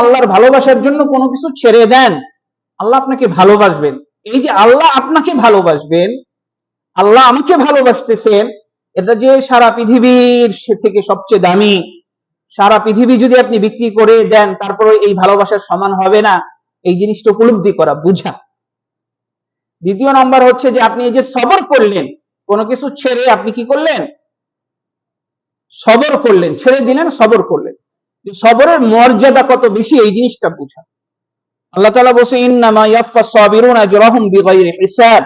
আল্লাহর ভালোবাসার জন্য কোনো কিছু ছেড়ে দেন, আল্লাহ আপনাকে ভালোবাসবেন। এই যে আল্লাহ আপনাকে ভালোবাসবেন, আল্লাহ আমাকে ভালোবাসতেছেন, এটা যে সারা পৃথিবীর থেকে সবচেয়ে দামি। সারা পৃথিবী যদি আপনি বিক্রি করে দেন, তারপরে এই ভালোবাসার সমান হবে না, এই জিনিসটা উপলব্ধি করা, বুঝা। দ্বিতীয় নম্বর হচ্ছে যে আপনি এই যে সবর করলেন, কোনো কিছু ছেড়ে আপনি কি করলেন? সবর করলেন, ছেড়ে দিলেন, সবর করলেন। সবরের মর্যাদা কত বেশি, এই জিনিসটা বুঝা। আল্লাহ তাআলা বলেন, ইন্নামা ইয়াফফাস সাবিরুনা আজরাহুম বিগাইরি হিসাব,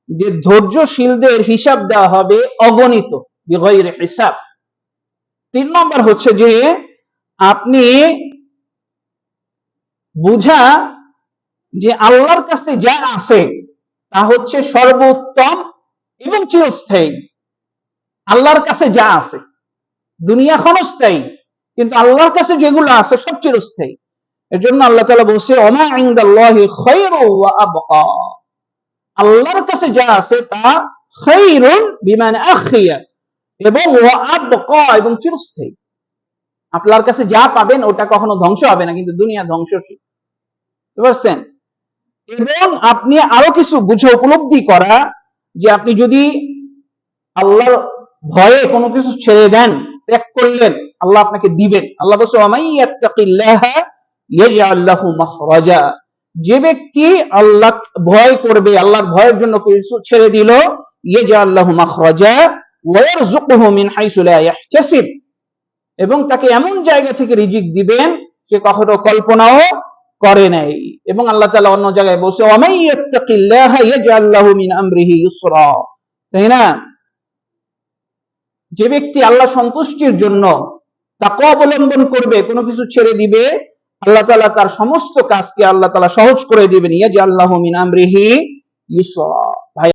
যে ধৈর্যশীলদের হিসাব দেওয়া হবে অগণিত, বিগাইরি হিসাব। 3 নম্বর হচ্ছে যে আপনি বুঝা যে আল্লাহর কাছে যা আছে তা হচ্ছে সর্বোত্তম এবং চিরস্থায়ী। আল্লাহর কাছে যা আছে, দুনিয়া ক্ষণস্থায়ী, কিন্তু আল্লাহর কাছে যেগুলো আছে সব চিরস্থায়ী। এর জন্য আল্লাহ তাআলা বলছে, ওমা ইনদাল্লাহি খায়রু ওয়া আবকা, আল্লাহর কাছে যা আছে তা খায়রুন বিমানে আখিয়া, এবং ওয়া আবকা, এবং চিরস্থায়ী। আল্লাহর কাছে যা পাবেন ওটা কখনো ধ্বংস হবে না, কিন্তু দুনিয়া ধ্বংসশীল। বুঝতে পারছেন? এবং আপনি আরো কিছু বুঝে উপলব্ধি করা, যে আপনি যদি আল্লাহর ভয়ে কোনো কিছু ছেড়ে দেন, ত্যাগ করলেন, আল্লাহ আপনাকে দিবেন। আল্লাহ বলছে, ওয়ামাই ইয়াত্তাকিল্লাহা ইয়াজআল লাহু মাখরাজা, যে ব্যক্তি আল্লাহ ভয় করবে, আল্লাহর ভয়ের জন্য কিছু ছেড়ে দিল, ইয়াজআল লাহু মাখরাজা ওয়া ইয়ারযুকুহু মিন হাইসু লা ইয়াহতাসিব, এবং তাকে এমন জায়গা থেকে রিজিক দিবেন সে কখনো কল্পনাও করে নাই। এবং আল্লাহ তাআলা অন্য জায়গায় বলছে, ওয়ামাই ইয়াত্তাকিল্লাহা ইয়াজআল লাহু মিন আমরিহি ইউসরা, তাই না? যে ব্যক্তি আল্লাহ সন্তুষ্টির জন্য তাকওয়া অবলম্বন করবে, কোনো কিছু ছেড়ে দিবে, আল্লাহ তাআলা তার সমস্ত কাজকে আল্লাহ তাআলা সহজ করে দিবেন। ইয়াজআল লাহু মিন আমরিহি ইউসরা।